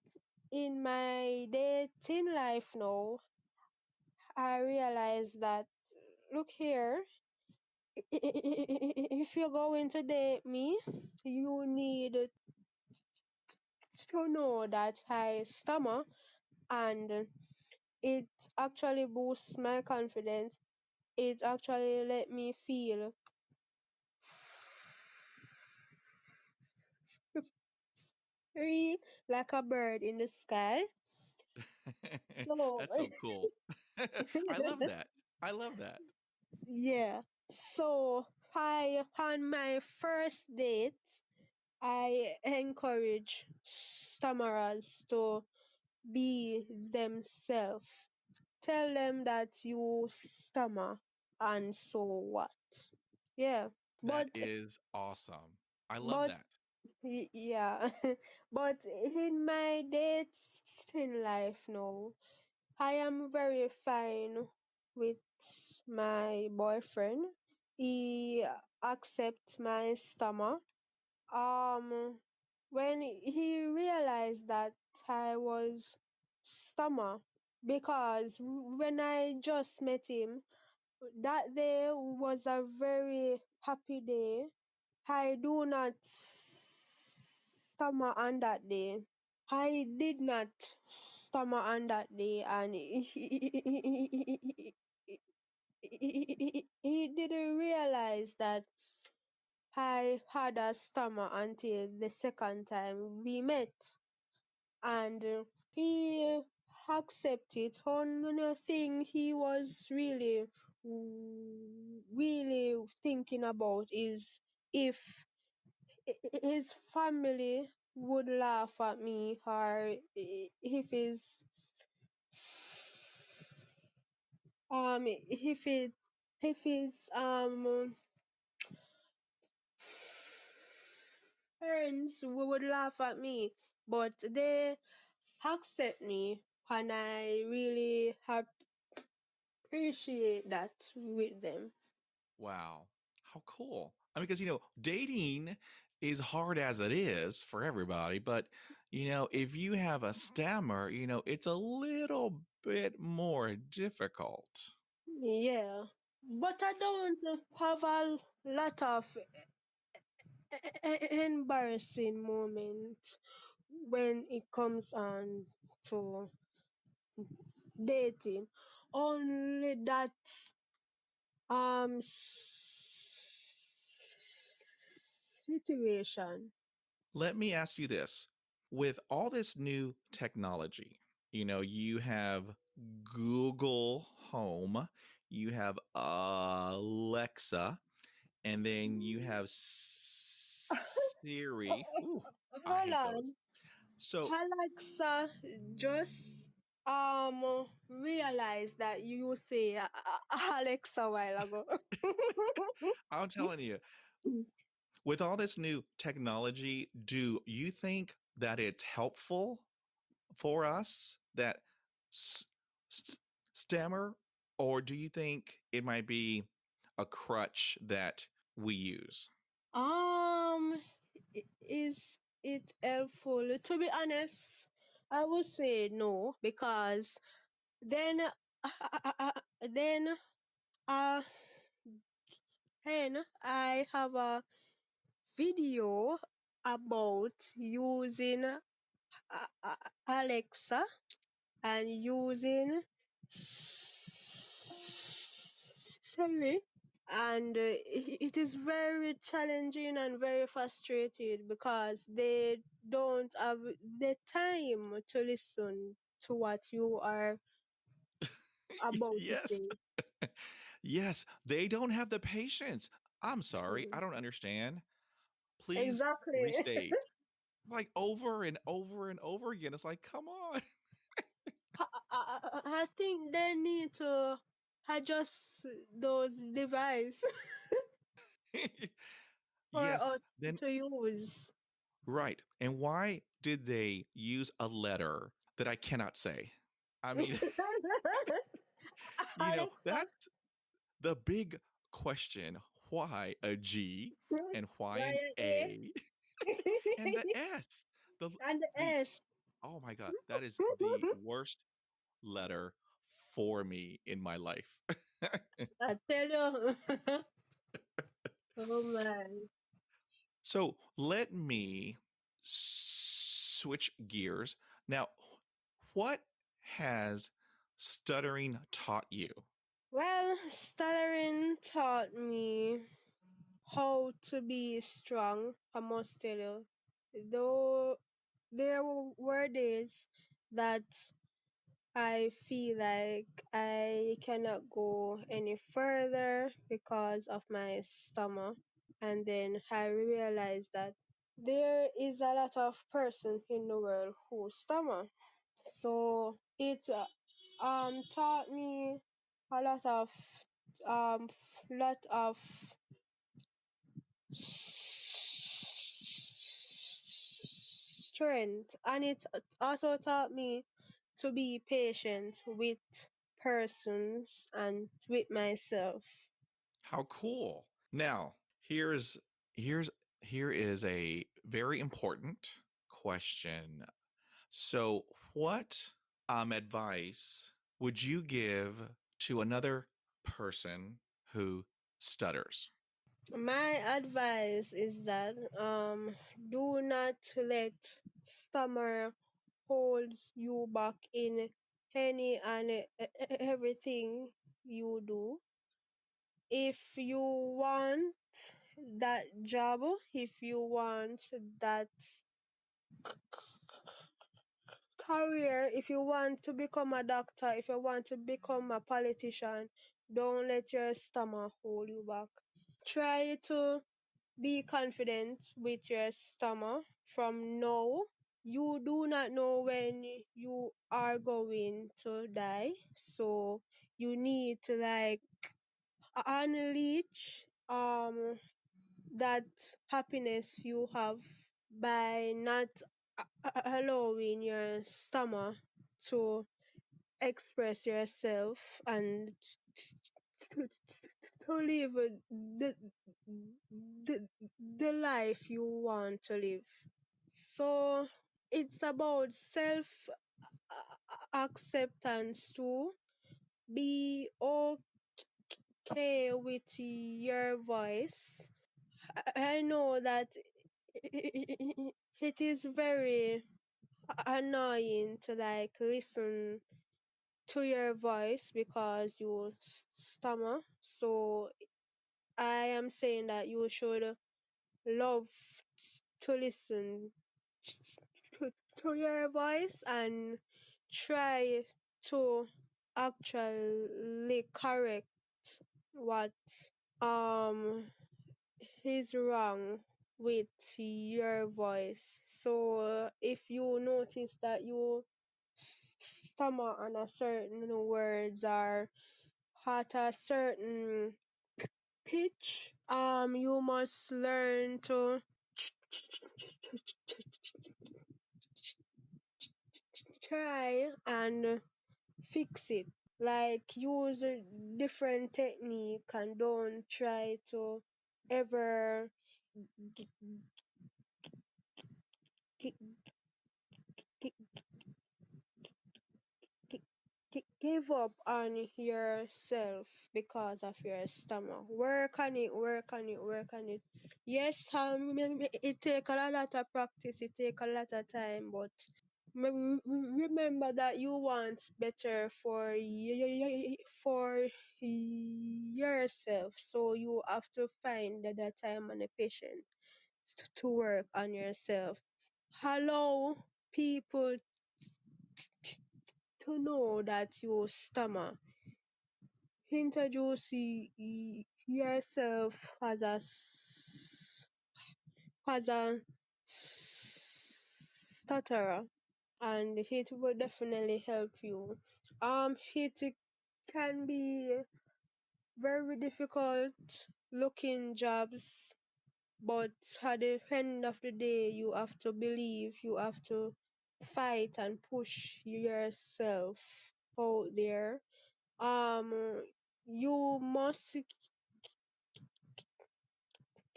in my dating life now, I realized that, look here, if you're going to date me, you need to know that I stammer, and it actually boosts my confidence. It actually let me feel free like a bird in the sky. So that's so cool. I love that. I love that. yeah. So I on my first date, I encourage stammerers to be themselves. Tell them that you stammer, and so what? Yeah. That But is awesome. I love but that. yeah. But in my dating life now, I am very fine with my boyfriend. He accepts my stammer. When he realized that I was stammer, because when I just met him, that day was a very happy day. I do not stammer on that day. I did not stammer on that day, and he didn't realize that I had a stammer until the second time we met, and he accepted. One thing he was really thinking about is if his family would laugh at me, or if it if his parents would laugh at me, but they accept me, and I really appreciate that with them. Wow. How cool. I mean, because, dating is hard as it is for everybody, but, if you have a stammer, it's a little bit more difficult. Yeah, but I don't have a lot of embarrassing moments when it comes on to dating. Only that situation. Let me ask you this. With all this new technology, you have Google Home, you have Alexa, and then you have Siri. Ooh, I Hold hate those. on. So Alexa just realized that you say Alexa a while ago. I'm telling you, with all this new technology, do you think that it's helpful for us that s- s- stammer, or do you think it might be a crutch that we use? Um, is it helpful? To be honest, I would say no, because then, then, uh, And I have a video about using Alexa and using Siri, and it is very challenging and very frustrating because they don't have the time to listen to what you are about to Yes. say. Yes, they don't have the patience. I'm sorry, I don't understand. Please Exactly. restate. Like over and over and over again. It's like, come on. I think they need to adjust those devices for Yes, us then to use. right. And why did they use a letter that I cannot say? I mean, Alexa, that's the big question. Why a G and why an why A A and the S? The and the the S? oh my God, that is the worst letter for me in my life. I tell you. Oh man. So let me switch gears. Now, what has stuttering taught you? Well, stuttering taught me how to be strong, I must tell you. Though there were days that I feel like I cannot go any further because of my stomach. And then I realized that there is a lot of persons in the world who stammer. So it taught me a lot of strength, and it also taught me to be patient with persons and with myself. How cool. Now, here's here is a very important question. So, what advice would you give to another person who stutters? My advice is that do not let stammer hold you back in any and everything you do. If you want that job, if you want that career, if you want to become a doctor, if you want to become a politician, don't let your stomach hold you back. Try to be confident with your stomach from now. You do not know when you are going to die, so you need to like unleash that happiness you have by not allowing your stomach to express yourself and to, to live the life you want to live. So it's about self acceptance too. Be okay with your voice. I know that it is very annoying to like listen to your voice because you stammer. So I am saying that you should love to listen to your voice and try to actually correct what um is wrong with your voice. So if you notice that you stammer on a certain words or at a certain pitch, you must learn to try and fix it. Like use a different technique and don't try to ever g- g- g- g- give up on yourself because of your stomach. Work on it, work on it, work on it. Yes, it take a lot of practice, it take a lot of time, but remember that you want better for for yourself. So you have to find the time and the patience to work on yourself. Allow people to know that you stammer. Introduce yourself as a stutterer, and it will definitely help you. It can be very difficult looking jobs, but at the end of the day, you have to believe, you have to fight and push yourself out there. You must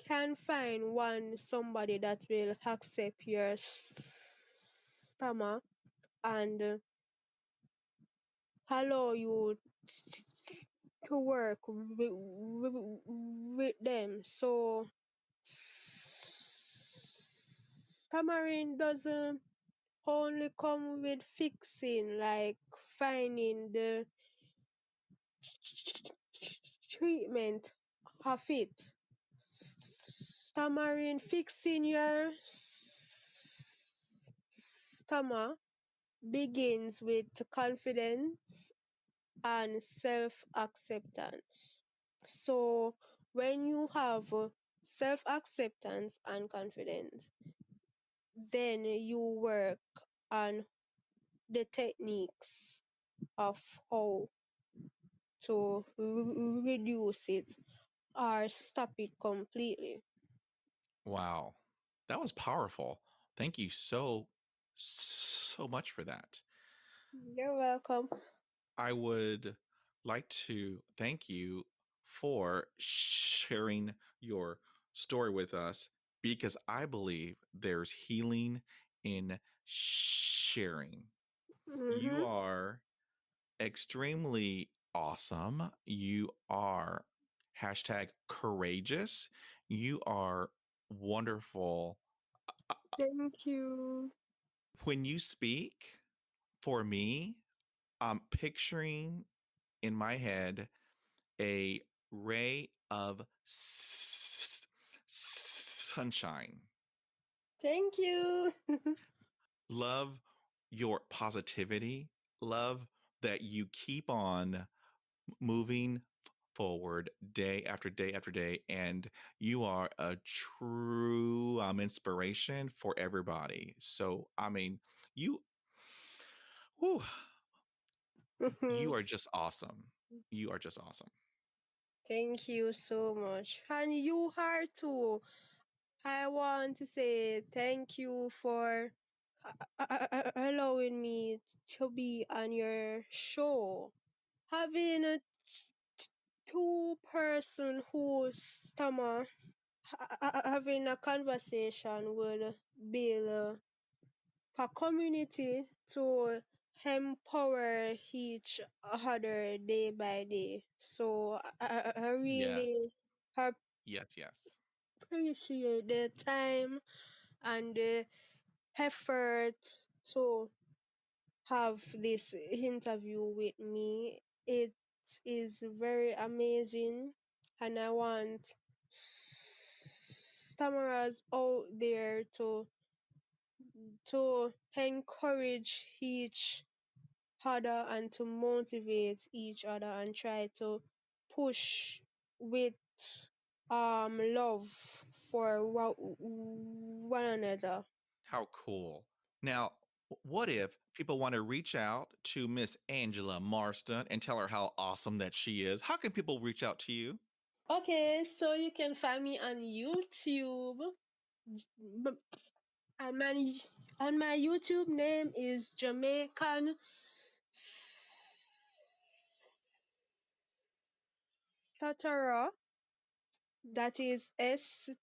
can find somebody that will accept your stammer and allow you to work with them. So stammering doesn't only come with fixing, like finding the treatment of it. Stammering, fixing your stammer begins with confidence and self-acceptance. So when you have self-acceptance and confidence, then you work on the techniques of how to reduce it or stop it completely. Wow. That was powerful. Thank you so much for that. You're welcome. I would like to thank you for sharing your story with us because I believe there's healing in sharing. You Mm-hmm. are extremely awesome. You are hashtag courageous. You are wonderful. Thank you. When you speak, for me, I'm picturing in my head a ray of sunshine. Thank you. Love your positivity. Love that you keep on moving forward day after day after day. And you are a true inspiration for everybody. So, I mean, you, whew, you are just awesome. You are just awesome. Thank you so much. And you are too. I want to say thank you for allowing me to be on your show. Having a two-person who stammer, having a conversation will build a community to empower each other day by day. So I Yes. really Yes. Yes. appreciate the time and the effort to have this interview with me. It is very amazing, and I want stammerers out there to encourage each other and to motivate each other and try to push with love for one another. How cool. Now, what if people want to reach out to Miss Angela Marston and tell her how awesome that she is? How can people reach out to you? Okay, so you can find me on YouTube. B- And my YouTube name is Jamaican Stutterer. That is STUTTER.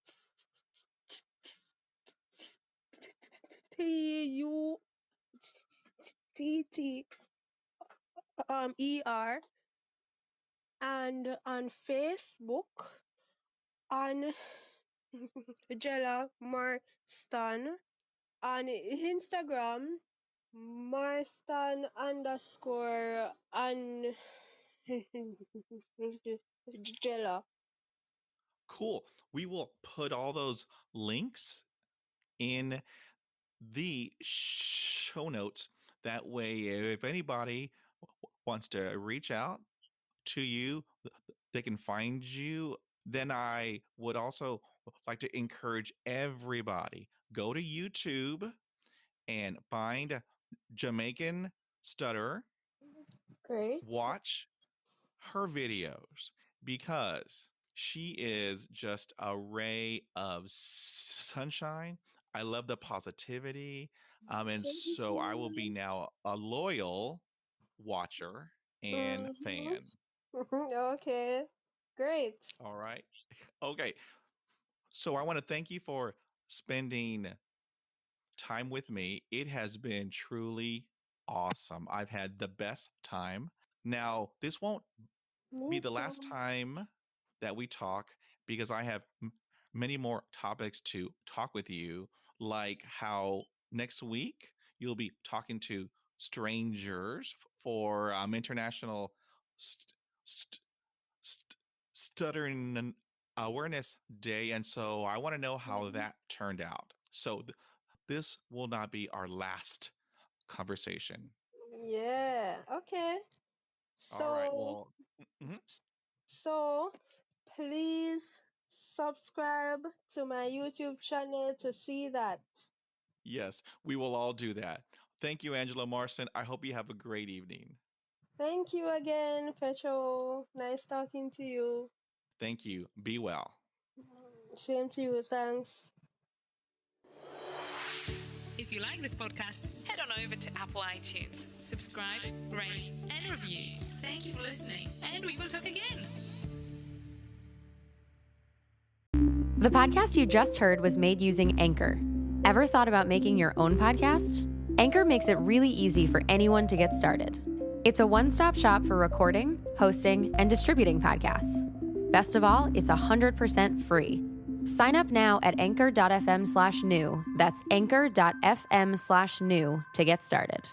ER, and on Facebook on Angella Marston, on Instagram Marston underscore and Angella. Cool. We will put all those links in the show notes. That way, if anybody wants to reach out to you, they can find you. Then I would also like to encourage everybody go to YouTube and find Jamaican Stutter, Great. watch her videos because she is just a ray of sunshine. I love the positivity. And so I will be now a loyal watcher and Mhm. fan. Okay. Great. All right. Okay. So I want to thank you for spending time with me. It has been truly awesome. I've had the best time. Now, this won't be Me the last too. time that we talk because I have many more topics to talk with you, like how next week you'll be talking to strangers for International st- st- st- Stuttering Awareness Day. And so I want to know how that turned out. So this will not be our last conversation. Yeah. Okay. All right. So, Well, mhm. so please subscribe to my YouTube channel to see that. Yes, we will all do that. Thank you, Angela Marston. I hope you have a great evening. Thank you again, Petro. Nice talking to you. Thank you. Be well. Same to you. Thanks. If you like this podcast, head on over to Apple iTunes. Subscribe, rate, and review. Thank you for listening, and we will talk again. The podcast you just heard was made using Anchor. Ever thought about making your own podcast? Anchor makes it really easy for anyone to get started. It's a one-stop shop for recording, hosting, and distributing podcasts. Best of all, it's 100% free. Sign up now at anchor.fm/new. That's anchor.fm/new to get started.